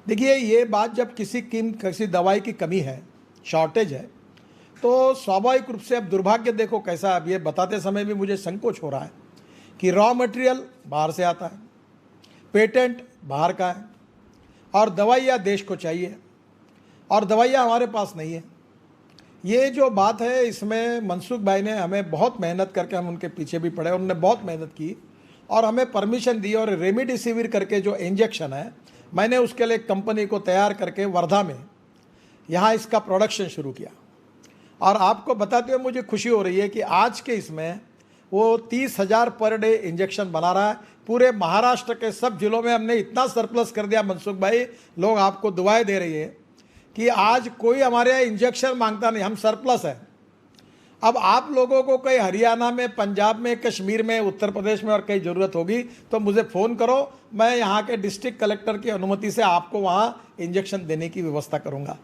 देखिए, ये बात जब किसी दवाई की कमी है, शॉर्टेज है, तो स्वाभाविक रूप से अब दुर्भाग्य देखो कैसा, अब ये बताते समय भी मुझे संकोच हो रहा है कि रॉ मटेरियल बाहर से आता है, पेटेंट बाहर का है, और दवाइयाँ देश को चाहिए और दवाइयाँ हमारे पास नहीं है। ये जो बात है, इसमें मनसुख भाई ने हमें बहुत मेहनत करके, हम उनके पीछे भी पड़े, उन्होंने बहुत मेहनत की और हमें परमिशन दी। और रेमडेसिविर करके जो इंजेक्शन है, मैंने उसके लिए एक कंपनी को तैयार करके वर्धा में यहाँ इसका प्रोडक्शन शुरू किया। और आपको बताते हुए मुझे खुशी हो रही है कि आज के इसमें वो 30,000 पर डे इंजेक्शन बना रहा है। पूरे महाराष्ट्र के सब जिलों में हमने इतना सरप्लस कर दिया मनसुख भाई, लोग आपको दुआएं दे रही है कि आज कोई हमारे यहाँ इंजेक्शन मांगता नहीं, हम सरप्लस है। अब आप लोगों को कहीं हरियाणा में, पंजाब में, कश्मीर में, उत्तर प्रदेश में और कहीं ज़रूरत होगी तो मुझे फ़ोन करो, मैं यहाँ के डिस्ट्रिक्ट कलेक्टर की अनुमति से आपको वहाँ इंजेक्शन देने की व्यवस्था करूँगा।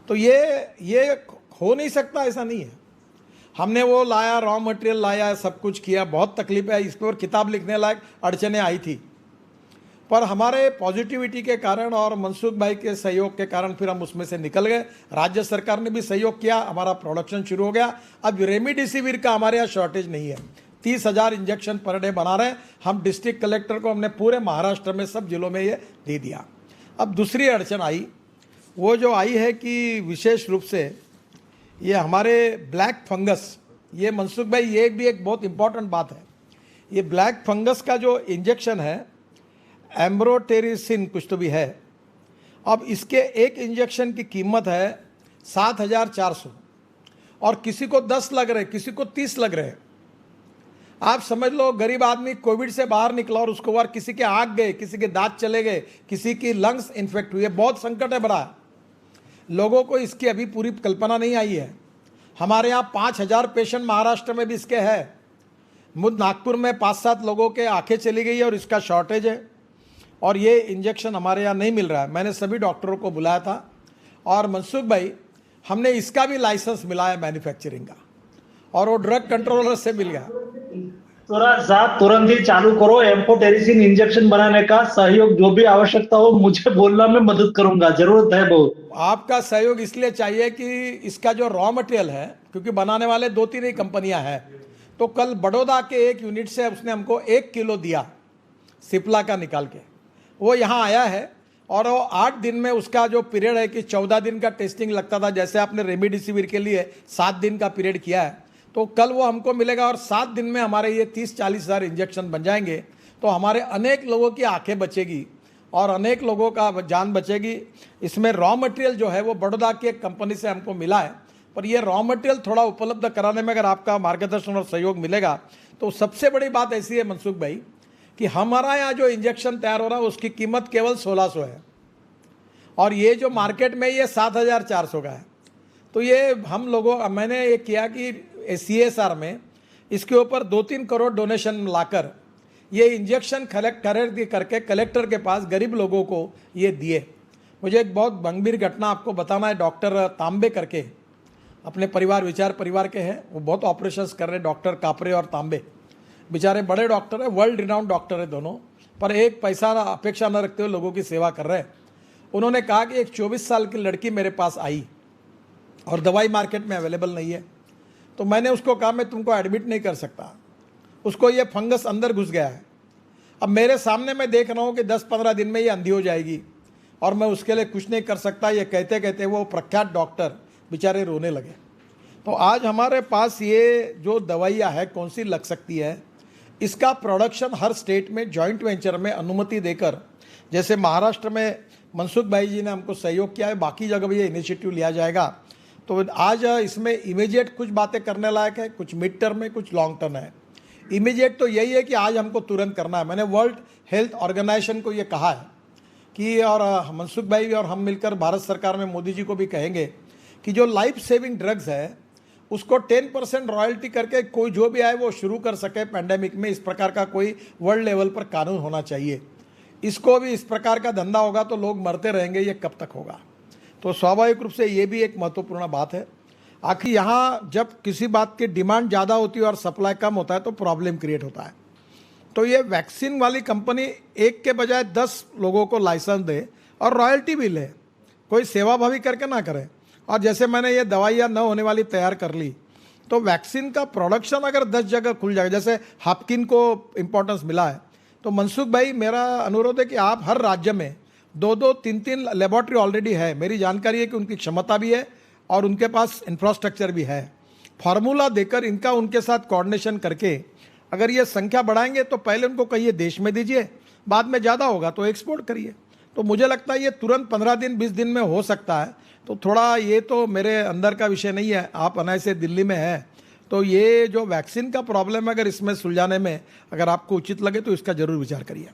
तो ये हो नहीं सकता, ऐसा नहीं है। हमने वो लाया, रॉ मटेरियल लाया, सब कुछ किया, बहुत तकलीफ है, इस पर किताब लिखने लायक अड़चने आई थी, पर हमारे पॉजिटिविटी के कारण और मनसुख भाई के सहयोग के कारण फिर हम उसमें से निकल गए। राज्य सरकार ने भी सहयोग किया, हमारा प्रोडक्शन शुरू हो गया। अब रेमडेसिविर का हमारे यहाँ शॉर्टेज नहीं है, 30,000 इंजेक्शन पर डे बना रहे हैं हम। डिस्ट्रिक्ट कलेक्टर को हमने पूरे महाराष्ट्र में सब जिलों में ये दे दिया। अब दूसरी अड़चन आई, वो जो आई है कि विशेष रूप से ये हमारे ब्लैक फंगस, ये मनसुख भाई ये भी एक बहुत इंपॉर्टेंट बात है। ये ब्लैक फंगस का जो इंजेक्शन है, एम्ब्रोटेरिसिन कुछ तो भी है, अब इसके एक इंजेक्शन की कीमत है 7,400 और किसी को 10 लग रहे, किसी को 30 लग रहे। आप समझ लो, गरीब आदमी कोविड से बाहर निकला और उसको बार किसी के आँख गए, किसी के दांत चले गए, किसी की लंग्स इन्फेक्ट हुई है, बहुत संकट है बड़ा। लोगों को इसकी अभी पूरी कल्पना नहीं आई है। हमारे यहाँ 5,000 पेशेंट महाराष्ट्र में भी इसके हैं। मुझ नागपुर में 5-7 लोगों के आंखें चली गई है और इसका शॉर्टेज है और ये इंजेक्शन हमारे यहाँ नहीं मिल रहा है। मैंने सभी डॉक्टरों को बुलाया था और मनसुख भाई, हमने इसका भी लाइसेंस मिला है मैन्युफैक्चरिंग का, और वो ड्रग कंट्रोलर से मिल गया। तुरंत ही चालू करो एम्फोटेरिसिन इंजेक्शन बनाने का। सहयोग जो भी आवश्यकता हो मुझे बोलना, मैं मदद करूंगा, जरूरत है बहुत। आपका सहयोग इसलिए चाहिए कि इसका जो रॉ मटेरियल है, क्योंकि बनाने वाले 2-3 ही कंपनियां हैं, तो कल बड़ौदा के एक यूनिट से उसने हमको 1 किलो दिया सिप्ला का निकाल के, वो यहाँ आया है और वो 8 दिन में उसका जो पीरियड है कि 14 दिन का टेस्टिंग लगता था, जैसे आपने रेमडेसिविर के लिए 7 दिन का पीरियड किया है, तो कल वो हमको मिलेगा और 7 दिन में हमारे ये 30-40 हज़ार इंजेक्शन बन जाएंगे। तो हमारे अनेक लोगों की आंखें बचेगी और अनेक लोगों का जान बचेगी। इसमें रॉ मटेरियल जो है वो बड़ौदा की एक कंपनी से हमको मिला है, पर ये रॉ मटेरियल थोड़ा उपलब्ध कराने में अगर आपका मार्गदर्शन और सहयोग मिलेगा तो सबसे बड़ी बात ऐसी है मनसुख भाई कि हमारा यहाँ जो इंजेक्शन तैयार हो रहा है उसकी कीमत केवल 1,600 है और ये जो मार्केट में ये 7,400 का है। तो ये हम लोगों, मैंने ये किया कि CSR में इसके ऊपर 2-3 करोड़ डोनेशन लाकर ये इंजेक्शन खरीद करके कलेक्टर के पास गरीब लोगों को ये दिए। मुझे एक बहुत गंभीर घटना आपको बताना है। डॉक्टर तांबे करके अपने विचार परिवार के हैं, वो बहुत ऑपरेशंस कर रहे हैं, डॉक्टर कापरे और तांबे, बेचारे बड़े डॉक्टर है, वर्ल्ड रिनाउंड डॉक्टर है दोनों, पर एक पैसा अपेक्षा न रखते हुए लोगों की सेवा कर रहे हैं। उन्होंने कहा कि एक 24 साल की लड़की मेरे पास आई और दवाई मार्केट में अवेलेबल नहीं है, तो मैंने उसको कहा मैं तुमको एडमिट नहीं कर सकता, उसको ये फंगस अंदर घुस गया है। अब मेरे सामने मैं देख रहा हूँ कि 10-15 दिन में ये अंधी हो जाएगी और मैं उसके लिए कुछ नहीं कर सकता। ये कहते कहते वो प्रख्यात डॉक्टर बेचारे रोने लगे। तो आज हमारे पास ये जो दवाइयाँ है, कौन सी लग सकती है, इसका प्रोडक्शन हर स्टेट में जॉइंट वेंचर में अनुमति देकर, जैसे महाराष्ट्र में मनसुख भाई जी ने हमको सहयोग किया है, बाकी जगह भी ये इनिशिएटिव लिया जाएगा। तो आज इसमें इमीडिएट कुछ बातें करने लायक है, कुछ मिड टर्म में, कुछ लॉन्ग टर्म है। इमीडिएट तो यही है कि आज हमको तुरंत करना है। मैंने वर्ल्ड हेल्थ ऑर्गेनाइजेशन को ये कहा है कि, और मनसुख भाई और हम मिलकर भारत सरकार में मोदी जी को भी कहेंगे कि जो लाइफ सेविंग ड्रग्स है उसको 10% रॉयल्टी करके कोई जो भी आए वो शुरू कर सके पैंडेमिक में। इस प्रकार का कोई वर्ल्ड लेवल पर कानून होना चाहिए। इसको भी इस प्रकार का धंधा होगा तो लोग मरते रहेंगे, ये कब तक होगा। तो स्वाभाविक रूप से ये भी एक महत्वपूर्ण बात है। आखिर यहाँ जब किसी बात की डिमांड ज़्यादा होती है और सप्लाई कम होता है तो प्रॉब्लम क्रिएट होता है। तो ये वैक्सीन वाली कंपनी एक के बजाय 10 लोगों को लाइसेंस दे और रॉयल्टी भी ले, कोई सेवा भावी करके ना करे। और जैसे मैंने ये दवाइयाँ न होने वाली तैयार कर ली, तो वैक्सीन का प्रोडक्शन अगर 10 जगह खुल जाएगा, जैसे हापकिन को इम्पोर्टेंस मिला है, तो मनसुख भाई मेरा अनुरोध है कि आप हर राज्य में 2-2, 3-3 लेबॉर्ट्री ऑलरेडी है। मेरी जानकारी है कि उनकी क्षमता भी है और उनके पास इंफ्रास्ट्रक्चर भी है। फार्मूला देकर इनका उनके साथ कोऑर्डिनेशन करके अगर ये संख्या बढ़ाएंगे तो पहले उनको कहिए देश में दीजिए, बाद में ज़्यादा होगा तो एक्सपोर्ट करिए। तो मुझे लगता है ये तुरंत 15 दिन 20 दिन में हो सकता है। तो थोड़ा ये तो मेरे अंदर का विषय नहीं है, आप अनायासे दिल्ली में है, तो ये जो वैक्सीन का प्रॉब्लम है अगर इसमें सुलझाने में अगर आपको उचित लगे तो इसका जरूर विचार करिए।